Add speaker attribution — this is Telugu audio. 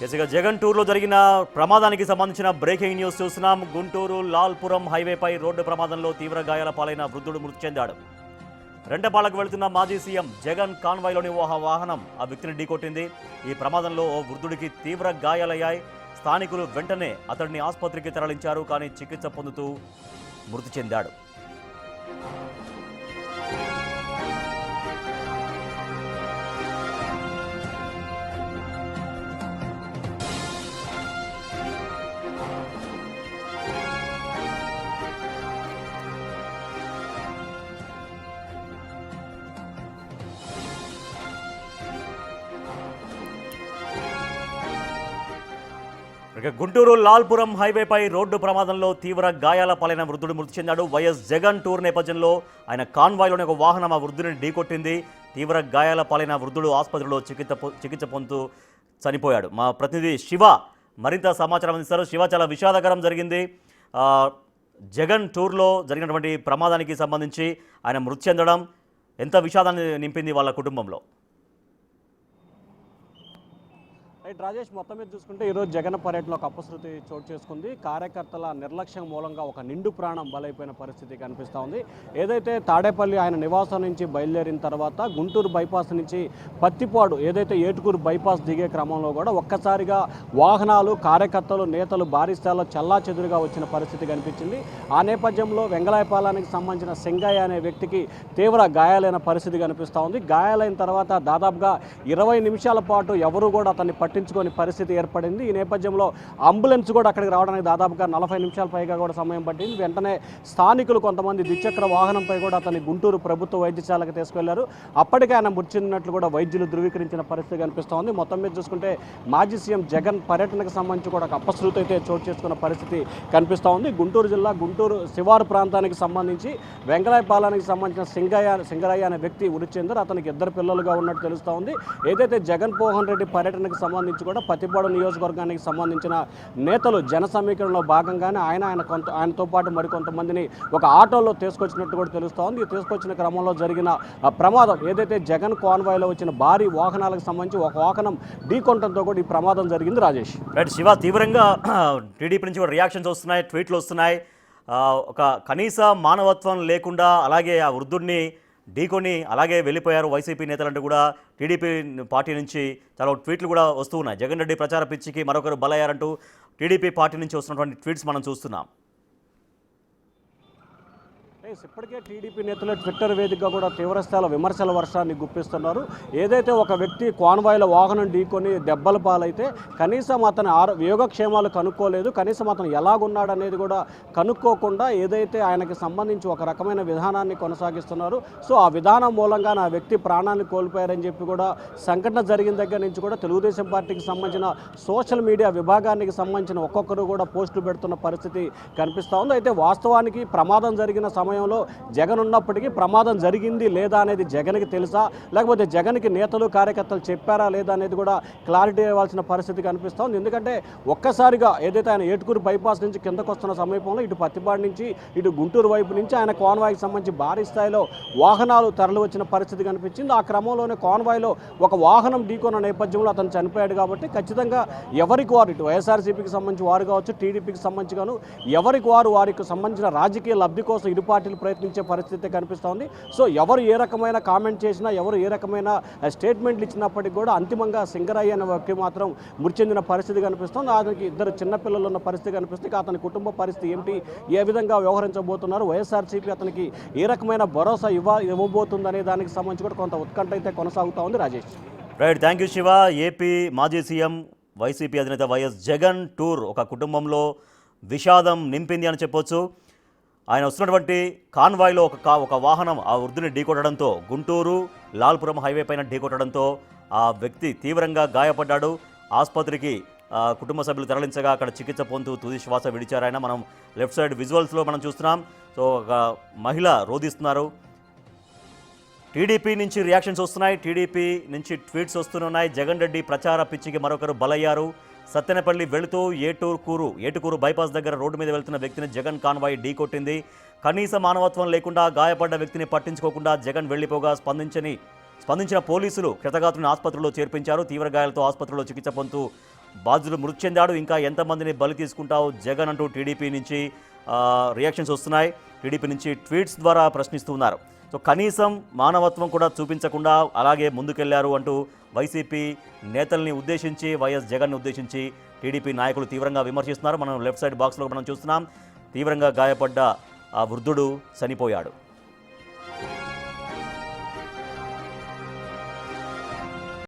Speaker 1: కేసీగా జగన్ టూర్లో జరిగిన ప్రమాదానికి సంబంధించిన బ్రేకింగ్ న్యూస్ చూస్తున్నాం. గుంటూరు లాల్పురం హైవేపై రోడ్డు ప్రమాదంలో తీవ్ర గాయాల పాలైన వృద్ధుడు మృతి చెందాడు. రెంటపాలకు వెళుతున్న మాజీ సీఎం జగన్ కాన్వాయ్లోని ఓ వాహనం ఆ వ్యక్తిని ఢీకొట్టింది. ఈ ప్రమాదంలో ఓ వృద్ధుడికి తీవ్ర గాయాలయ్యాయి. స్థానికులు వెంటనే అతడిని ఆసుపత్రికి తరలించారు, కానీ చికిత్స పొందుతూ మృతి చెందాడు. గుంటూరు లాల్పురం హైవేపై రోడ్డు ప్రమాదంలో తీవ్ర గాయాల పాలైన వృద్ధుడు మృతి చెందాడు. వైఎస్ జగన్ టూర్ నేపథ్యంలో ఆయన కాన్వాయ్లోని ఒక వాహనం ఆ వృద్ధుడిని ఢీకొట్టింది. తీవ్ర గాయాల పాలైన వృద్ధుడు ఆసుపత్రిలో చికిత్స పొందుతూ చనిపోయాడు. మా ప్రతినిధి శివ మరింత సమాచారం అందిస్తారు. శివ, చాలా విషాదకరం జరిగింది. జగన్ టూర్లో జరిగినటువంటి ప్రమాదానికి సంబంధించి ఆయన మృతి చెందడం ఎంత విషాదాన్ని నింపింది వాళ్ళ కుటుంబంలో?
Speaker 2: రైట్ రాజేష్, మొత్తం మీద చూసుకుంటే ఈరోజు జగన్ పర్యటనలో ఒక అపశృతి చోటు చేసుకుంది. కార్యకర్తల నిర్లక్ష్యం మూలంగా ఒక నిండు ప్రాణం బలైపోయిన పరిస్థితి కనిపిస్తూ ఉంది. ఏదైతే తాడేపల్లి ఆయన నివాసం నుంచి బయలుదేరిన తర్వాత గుంటూరు బైపాస్ నుంచి పత్తిపాడు ఏదైతే ఏటుకూరు బైపాస్ దిగే క్రమంలో కూడా ఒక్కసారిగా వాహనాలు, కార్యకర్తలు, నేతలు భారీ స్థాయిలో చల్లాచెదురుగా వచ్చిన పరిస్థితి కనిపించింది. ఆ నేపథ్యంలో వెంగళాయపాలెనికి సంబంధించిన సింగయ్య అనే వ్యక్తికి తీవ్ర గాయాలైన పరిస్థితి కనిపిస్తూ ఉంది. గాయాలైన తర్వాత దాదాపుగా 20 నిమిషాల పాటు ఎవరు కూడా అతన్ని పట్టించుకొని పరిస్థితి ఏర్పడింది. ఈ నేపథ్యంలో అంబులెన్స్ కూడా అక్కడికి రావడానికి దాదాపుగా 40 నిమిషాల పైగా కూడా సమయం పట్టింది. వెంటనే స్థానికులు కొంతమంది ద్విచక్ర వాహనంపై కూడా అతన్ని గుంటూరు ప్రభుత్వ వైద్యశాలకు తీసుకెళ్లారు. అప్పటికే ఆయన మృతి చెందినట్లు కూడా వైద్యులు ధృవీకరించిన పరిస్థితి కనిపిస్తోంది. మొత్తం మీద చూసుకుంటే మాజీ సీఎం జగన్ పర్యటనకు సంబంధించి కూడా ఒక అపశృతి అయితే చోటు చేసుకున్న పరిస్థితి కనిపిస్తూ ఉంది. గుంటూరు జిల్లా గుంటూరు శివారు ప్రాంతానికి సంబంధించి వెంగళాయపాలెనికి సంబంధించిన సింగరయ్య అనే వ్యక్తి మృతి చెందారు. అతనికి 2 పిల్లలుగా ఉన్నట్టు తెలుస్తూ ఉంది. ఏదైతే జగన్మోహన్ రెడ్డి పర్యటనకు సంబంధించి కూడా పత్తిపాడు నియోజకవర్గానికి సంబంధించిన నేతలు జన సమీకరణలో భాగంగానే ఆయనతో పాటు మరికొంతమందిని ఒక ఆటోలో తీసుకొచ్చినట్టు కూడా తెలుస్తోంది. తీసుకొచ్చిన క్రమంలో జరిగిన ప్రమాదం ఏదైతే జగన్ కాన్వాయ్లో వచ్చిన భారీ వాహనాలకు సంబంధించి ఒక వాహనం ఢీకొనడంతో కూడా ఈ ప్రమాదం జరిగింది. రాజేష్,
Speaker 1: రైట్ శివ, తీవ్రంగా టీడీపీ నుంచి కూడా రియాక్షన్స్ వస్తున్నాయి, ట్వీట్లు వస్తున్నాయి. ఒక కనీస మానవత్వం లేకుండా అలాగే ఆ వృద్ధుడిని ఢీకొని అలాగే వెళ్ళిపోయారు వైసీపీ నేతలంటూ కూడా టీడీపీ పార్టీ నుంచి చాలా ట్వీట్లు కూడా వస్తూ ఉన్నాయి. జగన్ రెడ్డి ప్రచార పిచ్చికి మరొకరు బలయ్యారంటూ టీడీపీ పార్టీ నుంచి వస్తున్నటువంటి ట్వీట్స్ మనం చూస్తున్నాం.
Speaker 2: ఇప్పటికే టీడీపీ నేతలు ట్విట్టర్ వేదికగా కూడా తీవ్రస్థాయిలో విమర్శల వర్షాన్ని గుప్పిస్తున్నారు. ఏదైతే ఒక వ్యక్తి కాన్వాయ్లో వాహనం ఢీకొని దెబ్బల పాలైతే కనీసం అతని యోగక్షేమాలు కనుక్కోలేదు, కనీసం అతను ఎలాగున్నాడు అనేది కూడా కనుక్కోకుండా ఏదైతే ఆయనకి సంబంధించి ఒక రకమైన విధానాన్ని కొనసాగిస్తున్నారు. సో ఆ విధానం మూలంగా నా వ్యక్తి ప్రాణాన్ని కోల్పోయారని చెప్పి కూడా సంఘటన జరిగిన దగ్గర నుంచి కూడా తెలుగుదేశం పార్టీకి సంబంధించిన సోషల్ మీడియా విభాగానికి సంబంధించిన ఒక్కొక్కరు కూడా పోస్టులు పెడుతున్న పరిస్థితి కనిపిస్తూ ఉంది. అయితే వాస్తవానికి ప్రమాదం జరిగిన సమయంలో జగన్ ఉన్నప్పటికీ ప్రమాదం జరిగింది లేదా అనేది జగన్కి తెలుసా, లేకపోతే జగన్కి నేతలు కార్యకర్తలు చెప్పారా లేదా అనేది కూడా క్లారిటీ ఇవ్వాల్సిన పరిస్థితి కనిపిస్తోంది. ఎందుకంటే ఒక్కసారిగా ఏదైతే ఆయన ఏటుకూరు బైపాస్ నుంచి కిందకు వస్తున్న సమీపంలో ఇటు పత్తిపాడు నుంచి ఇటు గుంటూరు వైపు నుంచి ఆయన కాన్వాయ్కి సంబంధించి భారీ స్థాయిలో వాహనాలు తరలి వచ్చిన పరిస్థితి కనిపించింది. ఆ క్రమంలోనే కాన్వాయ్లో ఒక వాహనం ఢీకొన్న నేపథ్యంలో అతను చనిపోయాడు. కాబట్టి ఖచ్చితంగా ఎవరికి వారు, ఇటు వైఎస్ఆర్సీపీకి సంబంధించి వారు కావచ్చు, టీడీపీకి సంబంధించి గాను ఎవరికి వారికి సంబంధించిన రాజకీయ లబ్ధి కోసం ఇరు పార్టీలు ప్రయత్నించే పరిస్థితి కనిపిస్తోంది. సో ఎవరు ఏ రకమైన కామెంట్ చేసినా, ఎవరు ఏ రకమైన స్టేట్మెంట్లు ఇచ్చినప్పటికీ కూడా అంతిమంగా సింగరయ్య అనే వ్యక్తి మాత్రం మృతి చెందిన పరిస్థితి కనిపిస్తుంది. అతనికి 2 చిన్నపిల్లలు ఉన్న పరిస్థితి కనిపిస్తుంది. అతని కుటుంబ పరిస్థితి ఏమిటి, ఏ విధంగా వ్యవహరించబోతున్నారు, వైఎస్ఆర్సీపీ అతనికి ఏ రకమైన భరోసా ఇవ్వబోతుందనే దానికి సంబంధించి కూడా కొంత ఉత్కంఠ అయితే కొనసాగుతూ ఉంది. Rajesh,
Speaker 1: right, thank you Shiva. AP మాజీ సీఎం వైసీపీ అధినేత వైఎస్ జగన్ టూర్ ఒక కుటుంబంలో విషాదం నింపింది అని చెప్పొచ్చు. ఆయన వస్తున్నటువంటి కాన్వాయ్లో ఒక వాహనం ఆ వృద్ధుని ఢీకొట్టడంతో, గుంటూరు లాల్పురం హైవే పైన ఢీకొట్టడంతో ఆ వ్యక్తి తీవ్రంగా గాయపడ్డాడు. ఆసుపత్రికి కుటుంబ సభ్యులు తరలించగా అక్కడ చికిత్స పొందుతూ తుది శ్వాస విడిచారు ఆయన. మనం లెఫ్ట్ సైడ్ విజువల్స్లో మనం చూస్తున్నాం. సో ఒక మహిళ రోధిస్తున్నారు. టీడీపీ నుంచి రియాక్షన్స్ వస్తున్నాయి, టీడీపీ నుంచి ట్వీట్స్ వస్తున్నాయి. జగన్ రెడ్డి ప్రచార పిచ్చికి మరొకరు బలయ్యారు. సత్తెనపల్లి వెళుతూ ఏటుకూరు బైపాస్ దగ్గర రోడ్డు మీద వెళ్తున్న వ్యక్తిని జగన్ కాన్వాయ్ ఢీకొట్టింది. కనీస మానవత్వం లేకుండా గాయపడ్డ వ్యక్తిని పట్టించుకోకుండా జగన్ వెళ్లిపోగా స్పందించిన పోలీసులు క్షతగాత్రుని ఆసుపత్రిలో చేర్పించారు. తీవ్ర గాయాలతో ఆసుపత్రిలో చికిత్స పొందుతూ బాధితుడు మృతి చెందాడు, ఇంకా ఎంతమందిని బలి తీసుకుంటావు జగన్ అంటూ టీడీపీ నుంచి రియాక్షన్స్ వస్తున్నాయి. టీడీపీ నుంచి ట్వీట్స్ ద్వారా ప్రశ్నిస్తున్నారు. సో కనీసం మానవత్వం కూడా చూపించకుండా అలాగే ముందుకెళ్లారు అంటూ వైసీపీ నేతల్ని ఉద్దేశించి, వైఎస్ జగన్ని ఉద్దేశించి టీడీపీ నాయకులు తీవ్రంగా విమర్శిస్తున్నారు. మనం లెఫ్ట్ సైడ్ బాక్స్లో మనం చూస్తున్నాం, తీవ్రంగా గాయపడ్డ ఆ వృద్ధుడు చనిపోయాడు.